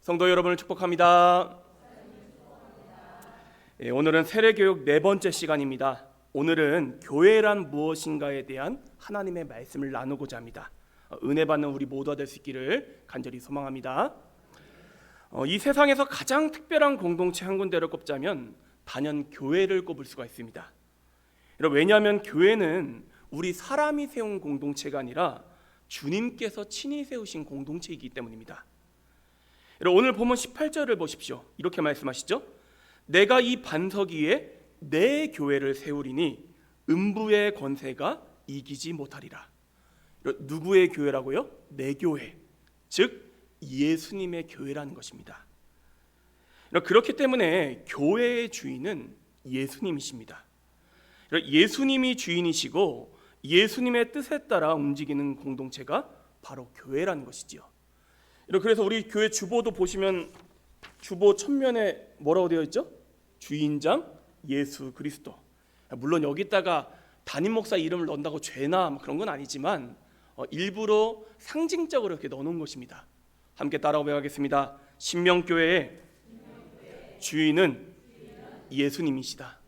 성도 여러분을 축복합니다. 오늘은 세례교육 네 번째 시간입니다. 오늘은 교회란 무엇인가에 대한 하나님의 말씀을 나누고자 합니다. 은혜 받는 우리 모두가 될 수 있기를 간절히 소망합니다. 이 세상에서 가장 특별한 공동체 한 군데를 꼽자면 단연 교회를 꼽을 수가 있습니다. 왜냐하면 교회는 우리 사람이 세운 공동체가 아니라 주님께서 친히 세우신 공동체이기 때문입니다. 오늘 본문 18절을 보십시오. 이렇게 말씀하시죠. 내가 이 반석 위에 내 교회를 세우리니 음부의 권세가 이기지 못하리라. 누구의 교회라고요? 내 교회, 즉 예수님의 교회라는 것입니다. 그렇기 때문에 교회의 주인은 예수님이십니다. 예수님이 주인이시고 예수님의 뜻에 따라 움직이는 공동체가 바로 교회라는 것이지요. 그래서 우리 교회 주보도 보시면 주보 첫면에 뭐라고 되어 있죠? 주인장 예수 그리스도. 물론 여기다가 담임 목사 이름을 넣는다고 죄나 그런 건 아니지만 일부러 상징적으로 이렇게 넣어놓은 것입니다. 함께 따라가 배워가겠습니다. 신명교회의 주인은 예수님이시다.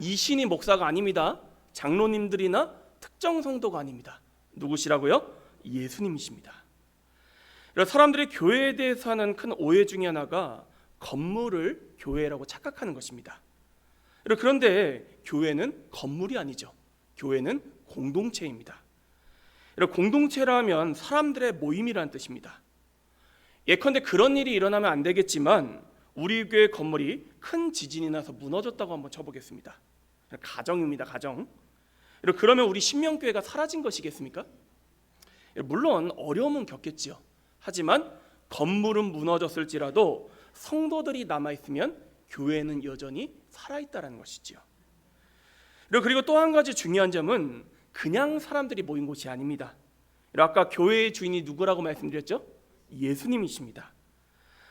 이 신이 목사가 아닙니다. 장로님들이나 특정 성도가 아닙니다. 누구시라고요? 예수님이십니다. 사람들이 교회에 대해서 하는 큰 오해 중에 하나가 건물을 교회라고 착각하는 것입니다. 그런데 교회는 건물이 아니죠. 교회는 공동체입니다. 공동체라면 사람들의 모임이라는 뜻입니다. 예컨대 그런 일이 일어나면 안 되겠지만 우리 교회 건물이 큰 지진이 나서 무너졌다고 한번 쳐보겠습니다. 가정입니다. 가정. 그러면 우리 신명교회가 사라진 것이겠습니까? 물론 어려움은 겪겠지요. 하지만 건물은 무너졌을지라도 성도들이 남아있으면 교회는 여전히 살아있다는 것이지요. 그리고 또 한 가지 중요한 점은 그냥 사람들이 모인 곳이 아닙니다. 아까 교회의 주인이 누구라고 말씀드렸죠? 예수님이십니다.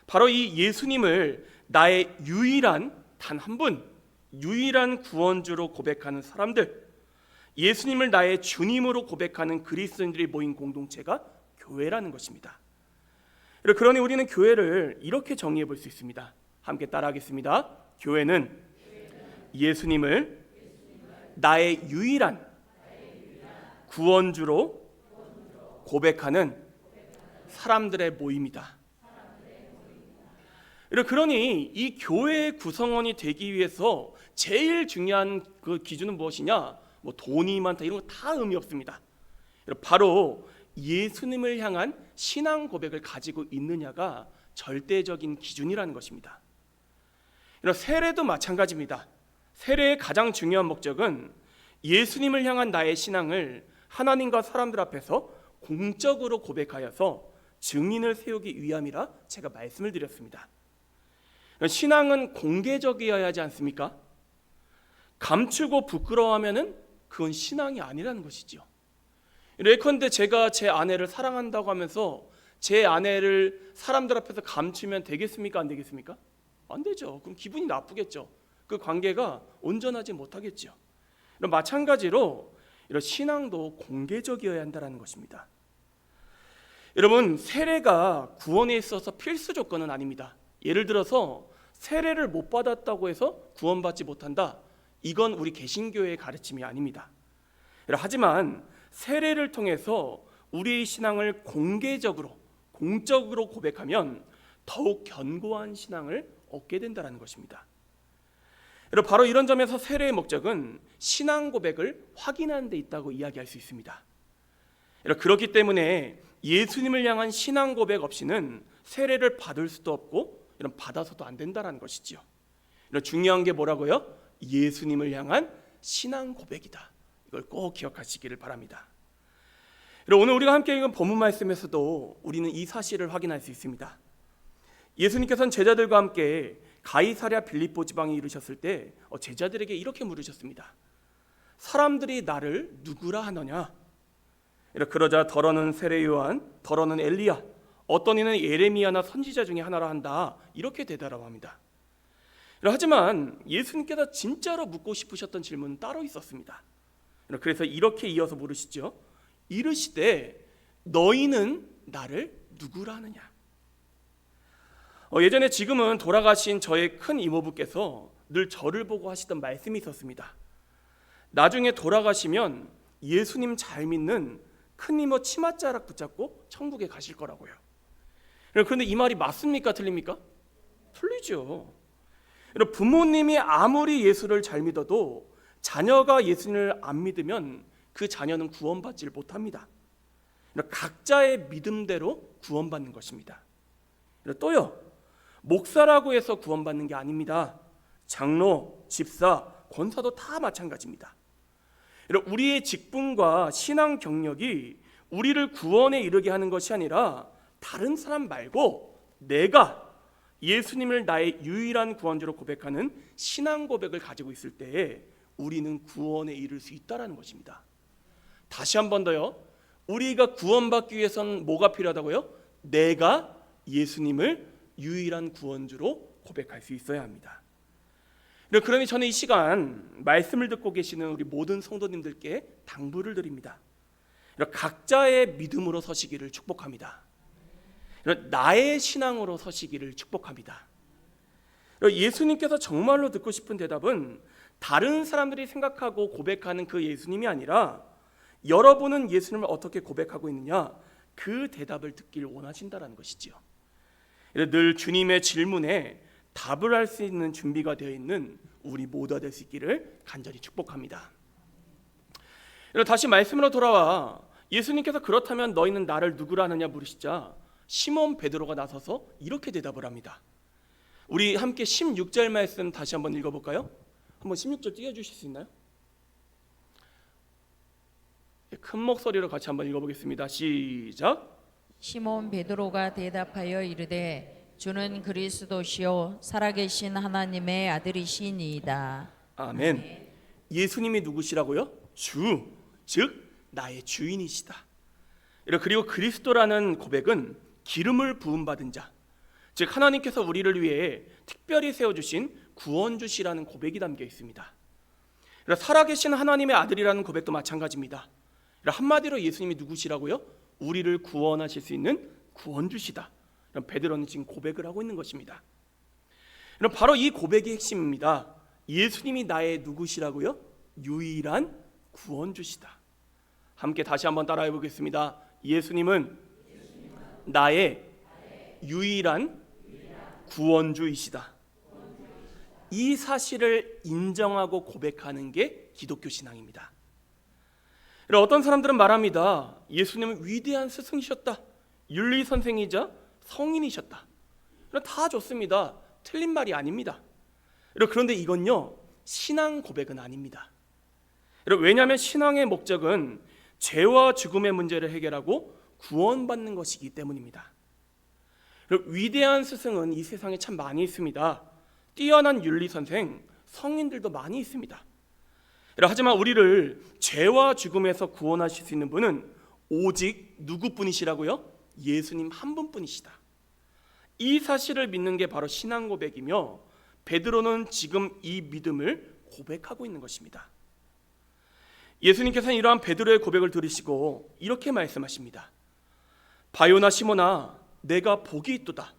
바로 이 예수님을 나의 유일한 단 한 분, 유일한 구원주로 고백하는 사람들, 예수님을 나의 주님으로 고백하는 그리스도인들이 모인 공동체가 교회라는 것입니다. 그러니 우리는 교회를 이렇게 정의해 볼 수 있습니다. 함께 따라하겠습니다. 교회는 예수님을 나의 유일한 구원주로 고백하는 사람들의 모임이다. 그러니 이 교회의 구성원이 되기 위해서 제일 중요한 그 기준은 무엇이냐? 돈이 많다 이런 거 다 의미 없습니다. 바로 예수님을 향한 신앙 고백을 가지고 있느냐가 절대적인 기준이라는 것입니다. 세례도 마찬가지입니다. 세례의 가장 중요한 목적은 예수님을 향한 나의 신앙을 하나님과 사람들 앞에서 공적으로 고백하여서 증인을 세우기 위함이라 제가 말씀을 드렸습니다. 신앙은 공개적이어야 하지 않습니까? 감추고 부끄러워하면은 그건 신앙이 아니라는 것이죠. 예컨대 제가 제 아내를 사랑한다고 하면서 제 아내를 사람들 앞에서 감추면 되겠습니까? 안 되겠습니까? 안 되죠. 그럼 기분이 나쁘겠죠. 그 관계가 온전하지 못하겠죠. 마찬가지로 이런 신앙도 공개적이어야 한다는 것입니다. 여러분, 세례가 구원에 있어서 필수 조건은 아닙니다. 예를 들어서 세례를 못 받았다고 해서 구원받지 못한다. 이건 우리 개신교회의 가르침이 아닙니다. 하지만 세례를 통해서 우리의 신앙을 공개적으로, 공적으로 고백하면 더욱 견고한 신앙을 얻게 된다는 것입니다. 바로 이런 점에서 세례의 목적은 신앙 고백을 확인하는 데 있다고 이야기할 수 있습니다. 그렇기 때문에 예수님을 향한 신앙 고백 없이는 세례를 받을 수도 없고 받아서도 안 된다는 것이지요. 중요한 게 뭐라고요? 예수님을 향한 신앙 고백이다. 이걸 꼭 기억하시기를 바랍니다. 오늘 우리가 함께 읽은 본문 말씀에서도 우리는 이 사실을 확인할 수 있습니다. 예수님께서는 제자들과 함께 가이사랴 빌립보 지방에 이르셨을 때 제자들에게 이렇게 물으셨습니다. 사람들이 나를 누구라 하느냐? 그러자 더러는 세례 요한, 더러는 엘리야, 어떤 이는 예레미야나 선지자 중에 하나라 한다. 이렇게 대답을 합니다. 하지만 예수님께서 진짜로 묻고 싶으셨던 질문은 따로 있었습니다. 그래서 이렇게 이어서 물으시죠. 이르시되 너희는 나를 누구라 하느냐? 예전에 지금은 돌아가신 저의 큰 이모부께서 늘 저를 보고 하시던 말씀이 있었습니다. 나중에 돌아가시면 예수님 잘 믿는 큰 이모 치맛자락 붙잡고 천국에 가실 거라고요. 그런데 이 말이 맞습니까? 틀립니까? 틀리죠. 부모님이 아무리 예수를 잘 믿어도 자녀가 예수님을 안 믿으면 그 자녀는 구원받지를 못합니다. 각자의 믿음대로 구원받는 것입니다. 또요, 목사라고 해서 구원받는 게 아닙니다. 장로, 집사, 권사도 다 마찬가지입니다. 우리의 직분과 신앙 경력이 우리를 구원에 이르게 하는 것이 아니라 다른 사람 말고 내가 예수님을 나의 유일한 구원주로 고백하는 신앙 고백을 가지고 있을 때에 우리는 구원에 이를 수 있다는 것입니다. 다시 한 번 더요. 우리가 구원받기 위해서는 뭐가 필요하다고요? 내가 예수님을 유일한 구원주로 고백할 수 있어야 합니다. 그러니 저는 이 시간 말씀을 듣고 계시는 우리 모든 성도님들께 당부를 드립니다. 각자의 믿음으로 서시기를 축복합니다. 나의 신앙으로 서시기를 축복합니다. 예수님께서 정말로 듣고 싶은 대답은 다른 사람들이 생각하고 고백하는 그 예수님이 아니라 여러분은 예수님을 어떻게 고백하고 있느냐, 그 대답을 듣길 원하신다는 것이지요. 늘 주님의 질문에 답을 할 수 있는 준비가 되어 있는 우리 모두가 될 수 있기를 간절히 축복합니다. 다시 말씀으로 돌아와 예수님께서 그렇다면 너희는 나를 누구라 하느냐 물으시자 시몬 베드로가 나서서 이렇게 대답을 합니다. 우리 함께 16절 말씀 다시 한번 읽어볼까요? 한번 16절 띄워주실 수 있나요? 큰 목소리로 같이 한번 읽어보겠습니다. 시작. 시몬 베드로가 대답하여 이르되 주는 그리스도시요 살아계신 하나님의 아들이시니이다. 아멘. 예수님이 누구시라고요? 주, 즉 나의 주인이시다. 그리고 그리스도라는 고백은 기름을 부음받은 자, 즉 하나님께서 우리를 위해 특별히 세워주신 구원주시라는 고백이 담겨 있습니다. 살아계신 하나님의 아들이라는 고백도 마찬가지입니다. 한마디로 예수님이 누구시라고요? 우리를 구원하실 수 있는 구원주시다. 베드로는 지금 고백을 하고 있는 것입니다. 바로 이 고백이 핵심입니다. 예수님이 나의 누구시라고요? 유일한 구원주시다. 함께 다시 한번 따라해 보겠습니다. 예수님은 나의 유일한 구원주이시다. 이 사실을 인정하고 고백하는 게 기독교 신앙입니다. 어떤 사람들은 말합니다. 예수님은 위대한 스승이셨다. 윤리 선생이자 성인이셨다. 다 좋습니다. 틀린 말이 아닙니다. 그런데 이건요, 신앙 고백은 아닙니다. 왜냐하면 신앙의 목적은 죄와 죽음의 문제를 해결하고 구원받는 것이기 때문입니다. 위대한 스승은 이 세상에 참 많이 있습니다. 뛰어난 윤리 선생, 성인들도 많이 있습니다. 하지만 우리를 죄와 죽음에서 구원하실 수 있는 분은 오직 누구뿐이시라고요? 예수님 한 분뿐이시다. 이 사실을 믿는 게 바로 신앙 고백이며 베드로는 지금 이 믿음을 고백하고 있는 것입니다. 예수님께서는 이러한 베드로의 고백을 들으시고 이렇게 말씀하십니다. 바요나 시몬아, 내가 복이 있도다.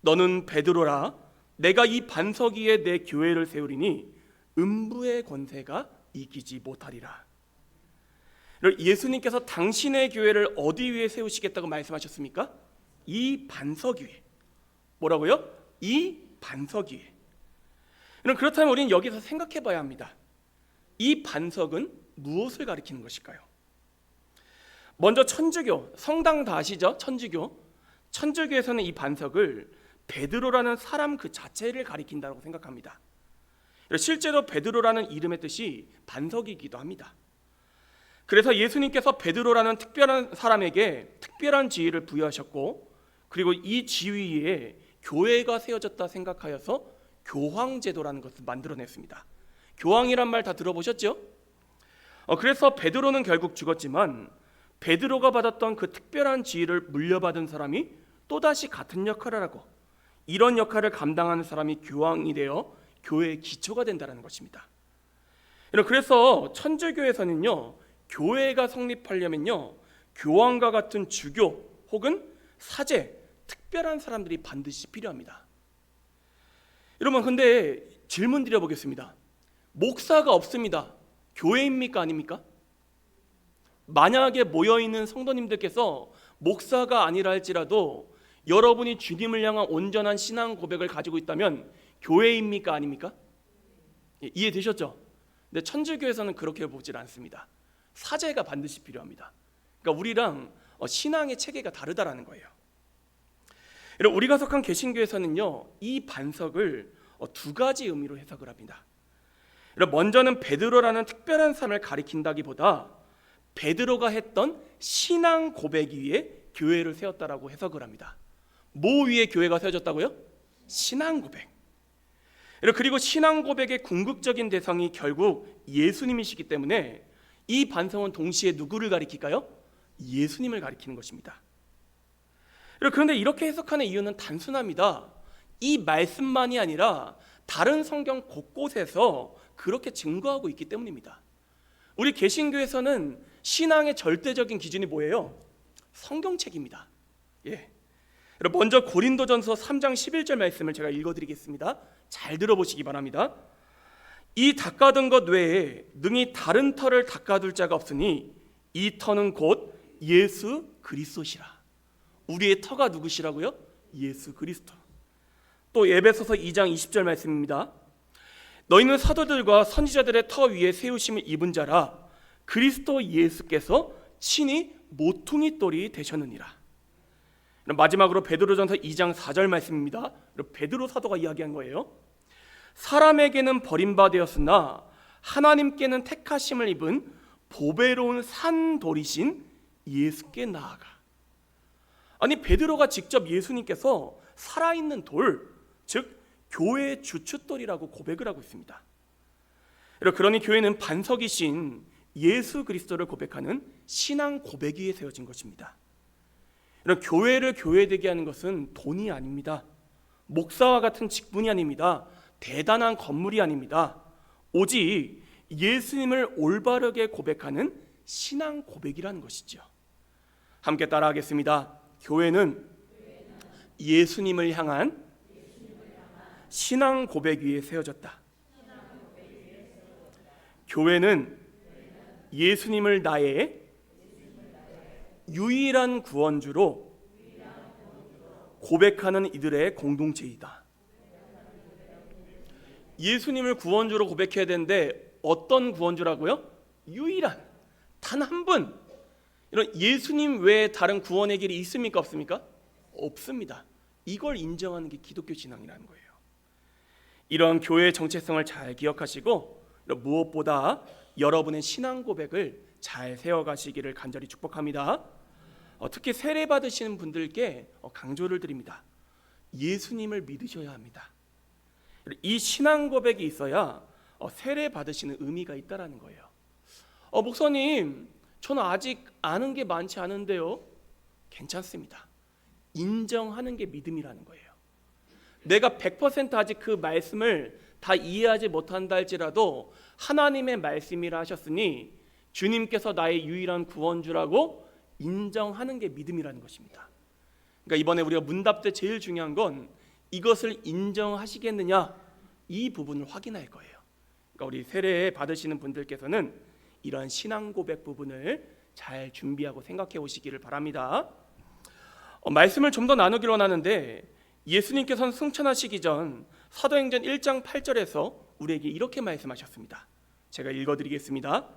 너는 베드로라. 내가 이 반석 위에 내 교회를 세우리니 음부의 권세가 이기지 못하리라. 예수님께서 당신의 교회를 어디 위에 세우시겠다고 말씀하셨습니까? 이 반석 위에. 뭐라고요? 이 반석 위에. 그렇다면 우리는 여기서 생각해 봐야 합니다. 이 반석은 무엇을 가리키는 것일까요? 먼저 천주교, 성당 다 아시죠? 천주교에서는 이 반석을 베드로라는 사람 그 자체를 가리킨다고 생각합니다. 실제로 베드로라는 이름의 뜻이 반석이기도 합니다. 그래서 예수님께서 베드로라는 특별한 사람에게 특별한 지위를 부여하셨고, 그리고 이 지위에 교회가 세워졌다 생각하여서 교황제도라는 것을 만들어냈습니다. 교황이란 말 다 들어보셨죠? 그래서 베드로는 결국 죽었지만 베드로가 받았던 그 특별한 지위를 물려받은 사람이 또다시 같은 역할을 하고, 이런 역할을 감당하는 사람이 교황이 되어 교회의 기초가 된다는 것입니다. 그래서 천주교에서는요, 교회가 성립하려면요, 교황과 같은 주교 혹은 사제, 특별한 사람들이 반드시 필요합니다. 여러분, 근데 질문 드려보겠습니다. 목사가 없습니다. 교회입니까? 아닙니까? 만약에 모여있는 성도님들께서 목사가 아니라 할지라도 여러분이 주님을 향한 온전한 신앙 고백을 가지고 있다면 교회입니까? 아닙니까? 이해되셨죠? 근데 천주교에서는 그렇게 보질 않습니다. 사제가 반드시 필요합니다. 그러니까 우리랑 신앙의 체계가 다르다라는 거예요. 우리가 속한 개신교에서는요, 이 반석을 두 가지 의미로 해석을 합니다. 먼저는 베드로라는 특별한 삶을 가리킨다기보다 베드로가 했던 신앙 고백 위에 교회를 세웠다라고 해석을 합니다. 뭐 위에 교회가 세워졌다고요? 신앙 고백. 그리고 신앙 고백의 궁극적인 대상이 결국 예수님이시기 때문에 이 반성은 동시에 누구를 가리킬까요? 예수님을 가리키는 것입니다. 그런데 이렇게 해석하는 이유는 단순합니다. 이 말씀만이 아니라 다른 성경 곳곳에서 그렇게 증거하고 있기 때문입니다. 우리 개신교에서는 신앙의 절대적인 기준이 뭐예요? 성경책입니다. 먼저 고린도전서 3장 11절 말씀을 제가 읽어드리겠습니다. 잘 들어보시기 바랍니다. 이 닦아둔 것 외에 능히 다른 터를 닦아둘 자가 없으니 이 터는 곧 예수 그리스도시라. 우리의 터가 누구시라고요? 예수 그리스도. 또 에베소서 2장 20절 말씀입니다. 너희는 사도들과 선지자들의 터 위에 세우심을 입은 자라. 그리스도 예수께서 친히 모퉁이 돌이 되셨느니라. 마지막으로 베드로전서 2장 4절 말씀입니다. 베드로 사도가 이야기한 거예요. 사람에게는 버림받았으나 하나님께는 택하심을 입은 보배로운 산돌이신 예수께 나아가. 아니, 베드로가 직접 예수님께서 살아있는 돌, 즉 교회의 주춧돌이라고 고백을 하고 있습니다. 그러니 교회는 반석이신 예수 그리스도를 고백하는 신앙 고백 위에 세워진 것입니다. 이런 교회를 교회되게 하는 것은 돈이 아닙니다. 목사와 같은 직분이 아닙니다. 대단한 건물이 아닙니다. 오직 예수님을 올바르게 고백하는 신앙 고백이라는 것이죠. 함께 따라하겠습니다. 교회는 예수님을 향한 신앙 고백 위에 세워졌다. 교회는 예수님을 나의 유일한 구원주로 고백하는 이들의 공동체이다. 예수님을 구원주로 고백해야 되는데 어떤 구원주라고요? 유일한, 단 한 분. 이런 예수님 외에 다른 구원의 길이 있습니까? 없습니까? 없습니다. 이걸 인정하는 게 기독교 신앙이라는 거예요. 이런 교회의 정체성을 잘 기억하시고 무엇보다 여러분의 신앙 고백을 잘 세워가시기를 간절히 축복합니다. 특히 세례 받으시는 분들께 강조를 드립니다. 예수님을 믿으셔야 합니다. 이 신앙 고백이 있어야 세례 받으시는 의미가 있다라는 거예요. 목사님, 저는 아직 아는 게 많지 않은데요. 괜찮습니다. 인정하는 게 믿음이라는 거예요. 내가 100% 아직 그 말씀을 다 이해하지 못한다 할지라도 하나님의 말씀이라 하셨으니 주님께서 나의 유일한 구원주라고 인정하는 게 믿음이라는 것입니다. 그러니까 이번에 우리가 문답 때 제일 중요한 건 이것을 인정하시겠느냐, 이 부분을 확인할 거예요. 그러니까 우리 세례 받으시는 분들께서는 이러한 신앙 고백 부분을 잘 준비하고 생각해 오시기를 바랍니다. 말씀을 좀 더 나누기로 하는데 예수님께서는 승천하시기 전 사도행전 1장 8절에서 우리에게 이렇게 말씀하셨습니다. 제가 읽어드리겠습니다.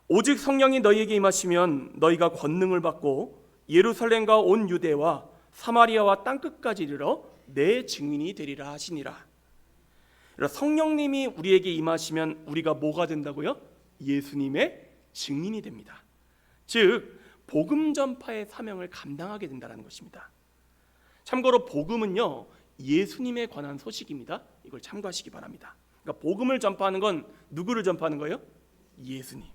오직 성령이 너희에게 임하시면 너희가 권능을 받고 예루살렘과 온 유대와 사마리아와 땅끝까지 이르러 내 증인이 되리라 하시니라. 성령님이 우리에게 임하시면 우리가 뭐가 된다고요? 예수님의 증인이 됩니다. 즉 복음 전파의 사명을 감당하게 된다는 것입니다. 참고로 복음은요, 예수님에 관한 소식입니다. 이걸 참고하시기 바랍니다. 그러니까 복음을 전파하는 건 누구를 전파하는 거예요? 예수님.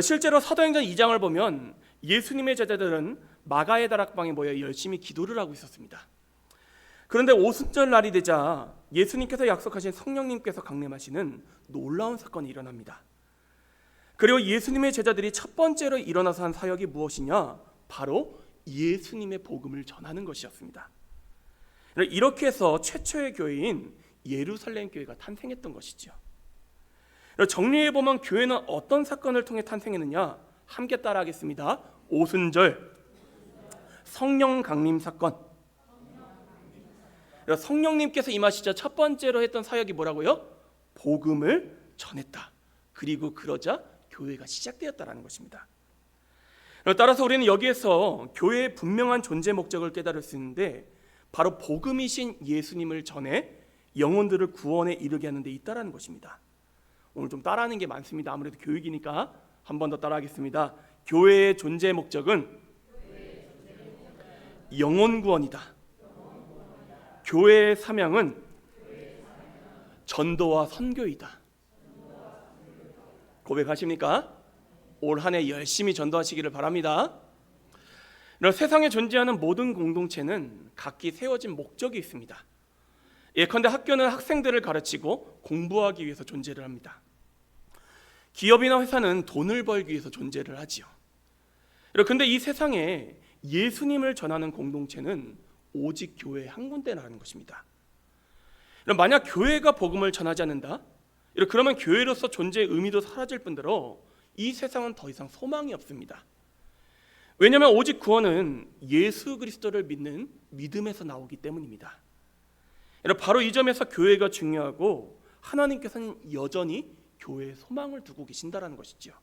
실제로 사도행전 2장을 보면 예수님의 제자들은 마가의 다락방에 모여 열심히 기도를 하고 있었습니다. 그런데 오순절 날이 되자 예수님께서 약속하신 성령님께서 강림하시는 놀라운 사건이 일어납니다. 그리고 예수님의 제자들이 첫 번째로 일어나서 한 사역이 무엇이냐? 바로 예수님의 복음을 전하는 것이었습니다. 이렇게 해서 최초의 교회인 예루살렘 교회가 탄생했던 것이죠. 정리해 보면 교회는 어떤 사건을 통해 탄생했느냐? 함께 따라하겠습니다. 오순절 성령 강림 사건. 성령님께서 임하시자 첫 번째로 했던 사역이 뭐라고요? 복음을 전했다. 그리고 그러자 교회가 시작되었다라는 것입니다. 따라서 우리는 여기에서 교회의 분명한 존재 목적을 깨달을 수 있는데, 바로 복음이신 예수님을 전해 영혼들을 구원에 이르게 하는 데 있다라는 것입니다. 오늘 좀 따라하는 게 많습니다. 아무래도 교육이니까 한 번 더 따라하겠습니다. 교회의 존재 목적은 영혼 구원이다. 교회의 사명은 전도와 선교이다. 고백하십니까? 올 한 해 열심히 전도하시기를 바랍니다. 세상에 존재하는 모든 공동체는 각기 세워진 목적이 있습니다. 예컨대 학교는 학생들을 가르치고 공부하기 위해서 존재를 합니다. 기업이나 회사는 돈을 벌기 위해서 존재를 하지요. 그런데 이 세상에 예수님을 전하는 공동체는 오직 교회 한 군데라는 것입니다. 만약 교회가 복음을 전하지 않는다? 그러면 교회로서 존재의 의미도 사라질 뿐더러 이 세상은 더 이상 소망이 없습니다. 왜냐하면 오직 구원은 예수 그리스도를 믿는 믿음에서 나오기 때문입니다. 바로 이 점에서 교회가 중요하고 하나님께서는 여전히 교회에 소망을 두고 계신다는 것이죠.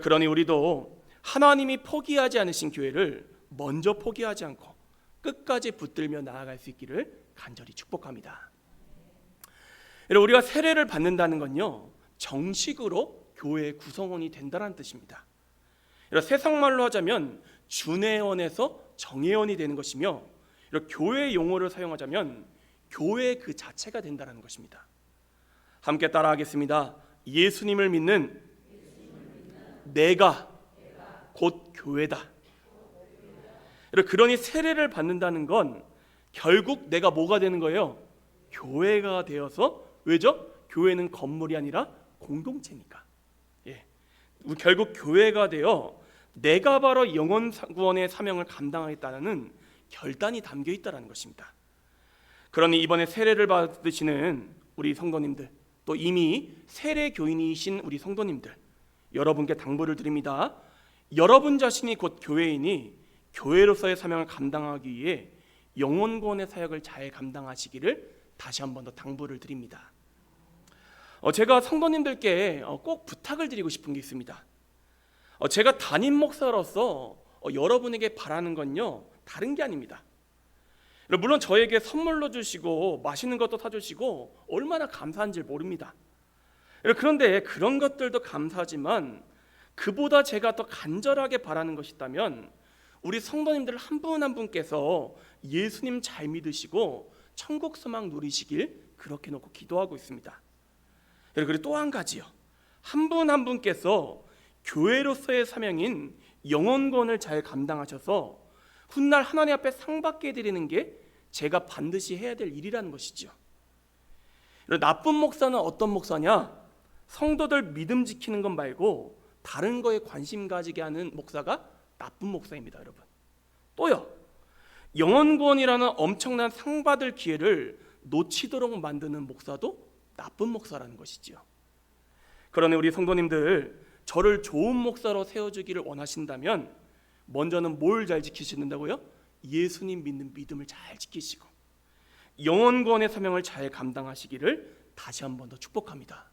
그러니 우리도 하나님이 포기하지 않으신 교회를 먼저 포기하지 않고 끝까지 붙들며 나아갈 수 있기를 간절히 축복합니다. 우리가 세례를 받는다는 건요, 정식으로 교회의 구성원이 된다는 뜻입니다. 세상 말로 하자면 준회원에서 정회원이 되는 것이며, 교회 용어를 사용하자면 교회 그 자체가 된다는 것입니다. 함께 따라하겠습니다. 예수님을 믿는 내가 곧 교회다. 그러니 세례를 받는다는 건 결국 내가 뭐가 되는 거예요? 교회가 되어서, 왜죠? 교회는 건물이 아니라 공동체니까. 결국 교회가 되어 내가 바로 영혼 구원의 사명을 감당하겠다는 결단이 담겨 있다는 것입니다. 그러니 이번에 세례를 받으시는 우리 성도님들, 또 이미 세례 교인이신 우리 성도님들, 여러분께 당부를 드립니다. 여러분 자신이 곧 교회이니 교회로서의 사명을 감당하기 위해 영혼 구원의 사역을 잘 감당하시기를 다시 한 번 더 당부를 드립니다. 제가 성도님들께 꼭 부탁을 드리고 싶은 게 있습니다. 제가 담임 목사로서 여러분에게 바라는 건요, 다른 게 아닙니다. 물론 저에게 선물로 주시고 맛있는 것도 사주시고 얼마나 감사한지 모릅니다. 그런데 그런 것들도 감사하지만 그보다 제가 더 간절하게 바라는 것이 있다면, 우리 성도님들 한 분 한 분께서 예수님 잘 믿으시고 천국 소망 누리시길 그렇게 놓고 기도하고 있습니다. 그리고 또 한 가지요, 한 분 한 분께서 교회로서의 사명인 영혼권을 잘 감당하셔서 훗날 하나님 앞에 상 받게 해드리는 게 제가 반드시 해야 될 일이라는 것이죠. 나쁜 목사는 어떤 목사냐? 성도들 믿음 지키는 것 말고 다른 거에 관심 가지게 하는 목사가 나쁜 목사입니다, 여러분. 또요, 영혼구원이라는 엄청난 상 받을 기회를 놓치도록 만드는 목사도 나쁜 목사라는 것이지요. 그러니 우리 성도님들, 저를 좋은 목사로 세워주기를 원하신다면 먼저는 뭘 잘 지키시는다고요? 예수님 믿는 믿음을 잘 지키시고 영혼구원의 사명을 잘 감당하시기를 다시 한 번 더 축복합니다.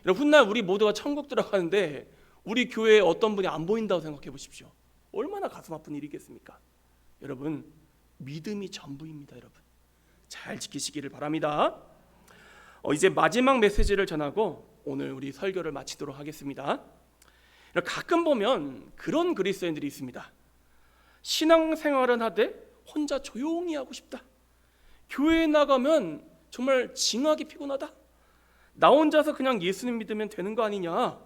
훗날 우리 모두가 천국 들어가는데 우리 교회에 어떤 분이 안 보인다고 생각해 보십시오. 얼마나 가슴 아픈 일이겠습니까? 여러분, 믿음이 전부입니다. 여러분, 잘 지키시기를 바랍니다. 이제 마지막 메시지를 전하고 오늘 우리 설교를 마치도록 하겠습니다. 가끔 보면 그런 그리스도인들이 있습니다. 신앙생활은 하되 혼자 조용히 하고 싶다. 교회에 나가면 정말 징하게 피곤하다. 나 혼자서 그냥 예수님 믿으면 되는 거 아니냐.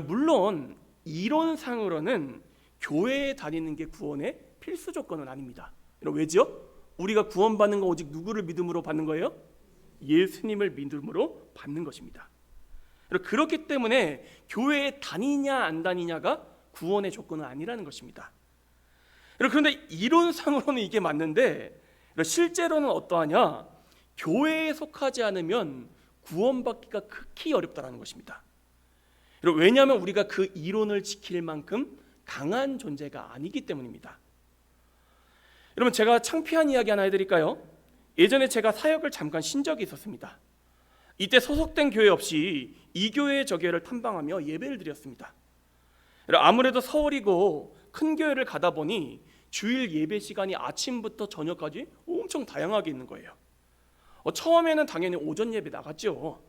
물론 이론상으로는 교회에 다니는 게 구원의 필수 조건은 아닙니다. 왜죠? 우리가 구원받는 건 오직 누구를 믿음으로 받는 거예요? 예수님을 믿음으로 받는 것입니다. 그렇기 때문에 교회에 다니냐 안 다니냐가 구원의 조건은 아니라는 것입니다. 그런데 이론상으로는 이게 맞는데 실제로는 어떠하냐? 교회에 속하지 않으면 구원받기가 극히 어렵다는 것입니다. 왜냐하면 우리가 그 이론을 지킬 만큼 강한 존재가 아니기 때문입니다. 여러분, 제가 창피한 이야기 하나 해드릴까요? 예전에 제가 사역을 잠깐 쉰 적이 있었습니다. 이때 소속된 교회 없이 이 교회 저 교회를 탐방하며 예배를 드렸습니다. 아무래도 서울이고 큰 교회를 가다 보니 주일 예배 시간이 아침부터 저녁까지 엄청 다양하게 있는 거예요. 처음에는 당연히 오전 예배 나갔죠.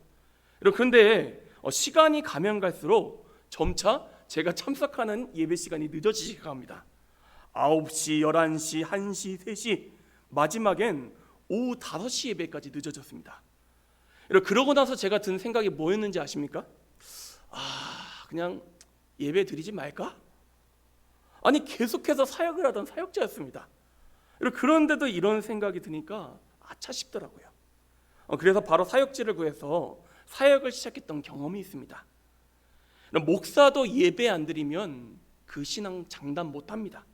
그런데 시간이 가면 갈수록 점차 제가 참석하는 예배 시간이 늦어지기 시작합니다. 9시, 11시, 1시, 3시, 마지막엔 오후 5시 예배까지 늦어졌습니다. 그러고 나서 제가 든 생각이 뭐였는지 아십니까? 그냥 예배 드리지 말까? 아니, 계속해서 사역을 하던 사역자였습니다. 그런데도 이런 생각이 드니까 아차 싶더라고요. 그래서 바로 사역지를 구해서 사역을 시작했던 경험이 있습니다. 목사도 예배 안 드리면 그 신앙 장담 못합니다.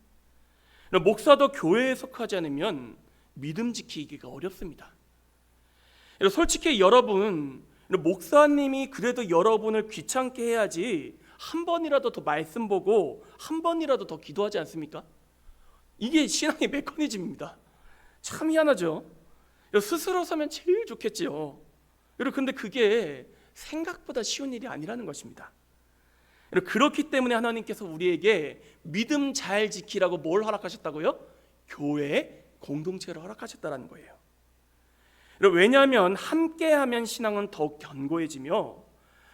목사도 교회에 속하지 않으면 믿음 지키기가 어렵습니다. 솔직히 여러분, 목사님이 그래도 여러분을 귀찮게 해야지 한 번이라도 더 말씀 보고 한 번이라도 더 기도하지 않습니까? 이게 신앙의 메커니즘입니다. 참 희한하죠. 스스로 서면 제일 좋겠지요. 근데 그게 생각보다 쉬운 일이 아니라는 것입니다. 그렇기 때문에 하나님께서 우리에게 믿음 잘 지키라고 뭘 허락하셨다고요? 교회 공동체를 허락하셨다는 거예요. 왜냐하면 함께하면 신앙은 더욱 견고해지며,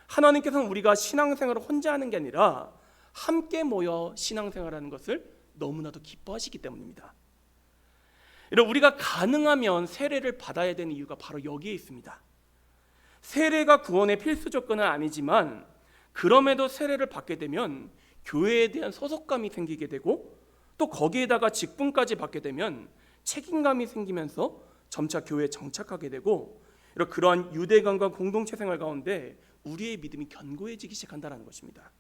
하나님께서는 우리가 신앙생활을 혼자 하는 게 아니라 함께 모여 신앙생활하는 것을 너무나도 기뻐하시기 때문입니다. 우리가 가능하면 세례를 받아야 되는 이유가 바로 여기에 있습니다. 세례가 구원의 필수 조건은 아니지만, 그럼에도 세례를 받게 되면 교회에 대한 소속감이 생기게 되고, 또 거기에다가 직분까지 받게 되면 책임감이 생기면서 점차 교회에 정착하게 되고, 그러한 유대감과 공동체 생활 가운데 우리의 믿음이 견고해지기 시작한다는 것입니다.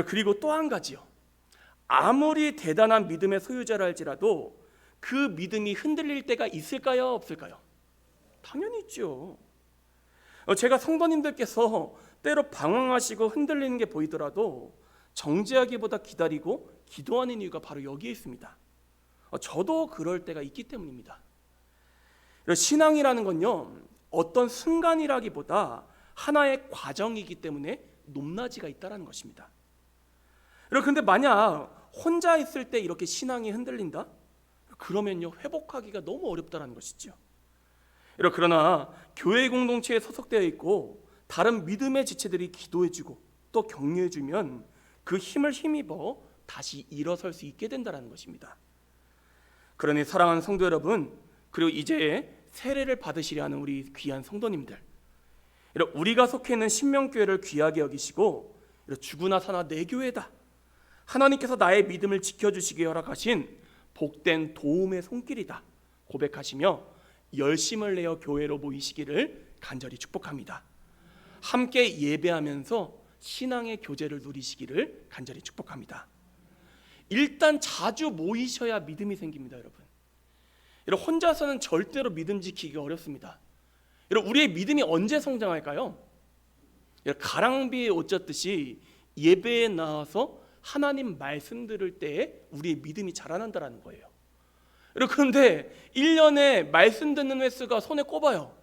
그리고 또 한 가지요. 아무리 대단한 믿음의 소유자라 할지라도 그 믿음이 흔들릴 때가 있을까요? 없을까요? 당연히 있죠. 제가 성도님들께서 때로 방황하시고 흔들리는 게 보이더라도 정죄하기보다 기다리고 기도하는 이유가 바로 여기에 있습니다. 저도 그럴 때가 있기 때문입니다. 신앙이라는 건요, 어떤 순간이라기보다 하나의 과정이기 때문에 높낮이가 있다는 것입니다. 그런데 만약 혼자 있을 때 이렇게 신앙이 흔들린다? 그러면요, 회복하기가 너무 어렵다는 것이죠. 그러나 교회 공동체에 소속되어 있고 다른 믿음의 지체들이 기도해주고 또 격려해주면 그 힘을 힘입어 다시 일어설 수 있게 된다는 것입니다. 그러니 사랑하는 성도 여러분, 그리고 이제 세례를 받으시려 하는 우리 귀한 성도님들, 우리가 속해 있는 신명교회를 귀하게 여기시고 주구나 사나 내 교회다, 하나님께서 나의 믿음을 지켜주시기 허락하신 복된 도움의 손길이다 고백하시며 열심을 내어 교회로 모이시기를 간절히 축복합니다. 함께 예배하면서 신앙의 교제를 누리시기를 간절히 축복합니다. 일단 자주 모이셔야 믿음이 생깁니다. 여러분, 혼자서는 절대로 믿음 지키기가 어렵습니다. 우리의 믿음이 언제 성장할까요? 가랑비에 옷 젖듯이 예배에 나와서 하나님 말씀 들을 때에 우리의 믿음이 자라난다는 거예요. 그런데 1년에 말씀 듣는 횟수가 손에 꼽아요.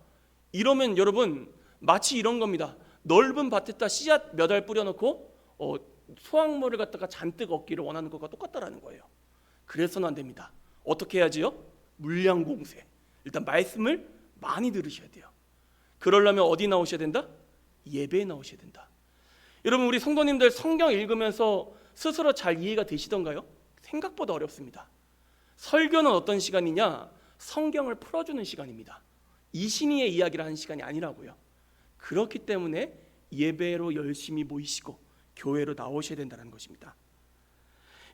이러면 여러분, 마치 이런 겁니다. 넓은 밭에다 씨앗 몇 알 뿌려놓고 수확물을 갖다가 잔뜩 얻기를 원하는 것과 똑같다라는 거예요. 그래서는 안 됩니다. 어떻게 해야지요? 물량공세. 일단 말씀을 많이 들으셔야 돼요. 그러려면 어디 나오셔야 된다? 예배에 나오셔야 된다. 여러분, 우리 성도님들 성경 읽으면서 스스로 잘 이해가 되시던가요? 생각보다 어렵습니다. 설교는 어떤 시간이냐? 성경을 풀어주는 시간입니다. 이신이의 이야기를 하는 시간이 아니라고요. 그렇기 때문에 예배로 열심히 모이시고 교회로 나오셔야 된다는 것입니다.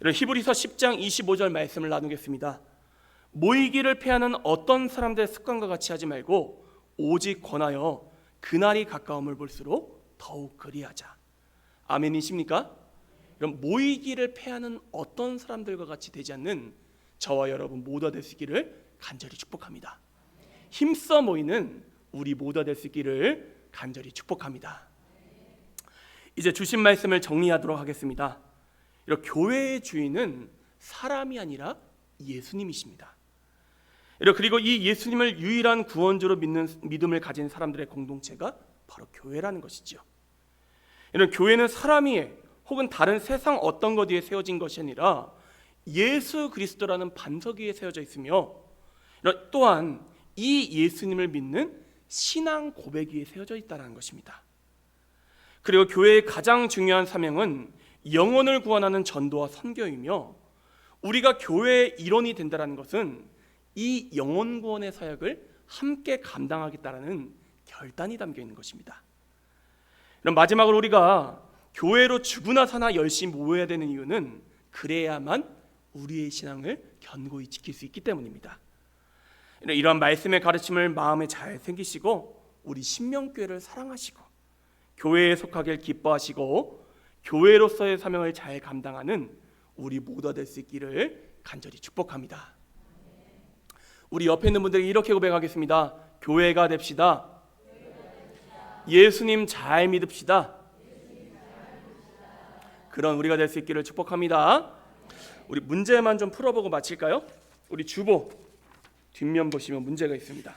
히브리서 10장 25절 말씀을 나누겠습니다. 모이기를 패하는 어떤 사람들의 습관과 같이 하지 말고 오직 권하여 그날이 가까움을 볼수록 더욱 그리하자. 아멘이십니까? 이런 모이기를 패하는 어떤 사람들과 같이 되지 않는 저와 여러분 모두가 될 수 있기를 간절히 축복합니다. 힘써 모이는 우리 모두가 될 수 있기를 간절히 축복합니다. 이제 주신 말씀을 정리하도록 하겠습니다. 이런 교회의 주인은 사람이 아니라 예수님이십니다. 그리고 이 예수님을 유일한 구원주로 믿는 믿음을 가진 사람들의 공동체가 바로 교회라는 것이죠. 이런 교회는 사람 위에 혹은 다른 세상 어떤 것 위에 세워진 것이 아니라 예수 그리스도라는 반석 위에 세워져 있으며 또한 이 예수님을 믿는 신앙 고백 위에 세워져 있다는 것입니다. 그리고 교회의 가장 중요한 사명은 영혼을 구원하는 전도와 선교이며 우리가 교회의 일원이 된다는 것은 이 영혼 구원의 사역을 함께 감당하겠다는 결단이 담겨 있는 것입니다. 그럼 마지막으로 우리가 교회로 죽으나 사나 열심히 모여야 되는 이유는 그래야만 우리의 신앙을 견고히 지킬 수 있기 때문입니다. 이러한 말씀의 가르침을 마음에 잘 새기시고 우리 신명교회를 사랑하시고 교회에 속하길 기뻐하시고 교회로서의 사명을 잘 감당하는 우리 모두가 될 수 있기를 간절히 축복합니다. 우리 옆에 있는 분들에게 이렇게 고백하겠습니다. 교회가 됩시다. 예수님 잘 믿읍시다. 그런 우리가 될 수 있기를 축복합니다. 우리 문제만 좀 풀어보고 마칠까요? 우리 주보 뒷면 보시면 문제가 있습니다.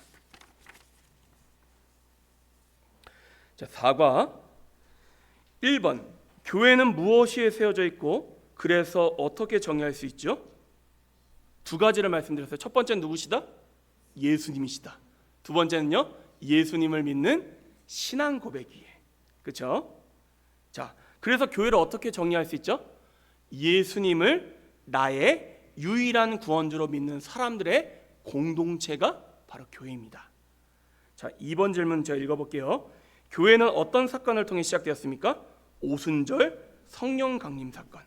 자, 4과 1번 교회는 무엇이 세워져 있고 그래서 어떻게 정의할 수 있죠? 두 가지를 말씀드렸어요. 첫 번째는 누구시다? 예수님이시다. 두 번째는요, 예수님을 믿는 신앙 고백이에요. 그렇죠? 자, 그래서 교회를 어떻게 정의할 수 있죠? 예수님을 나의 유일한 구원주로 믿는 사람들의 공동체가 바로 교회입니다. 자, 2번 질문 제가 읽어볼게요. 교회는 어떤 사건을 통해 시작되었습니까? 오순절 성령 강림 사건.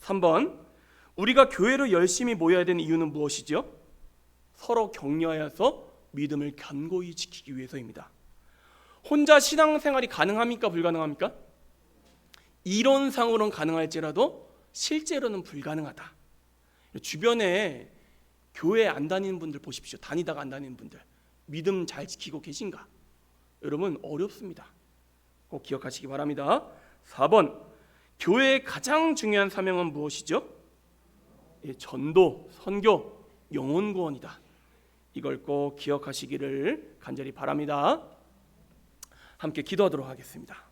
3번 우리가 교회로 열심히 모여야 되는 이유는 무엇이죠? 서로 격려하여서 믿음을 견고히 지키기 위해서입니다. 혼자 신앙생활이 가능합니까? 불가능합니까? 이론상으로는 가능할지라도 실제로는 불가능하다. 주변에 교회 안 다니는 분들 보십시오. 다니다가 안 다니는 분들 믿음 잘 지키고 계신가? 여러분 어렵습니다. 꼭 기억하시기 바랍니다. 4번 교회의 가장 중요한 사명은 무엇이죠? 전도, 선교, 영혼 구원이다. 이걸 꼭 기억하시기를 간절히 바랍니다. 함께 기도하도록 하겠습니다.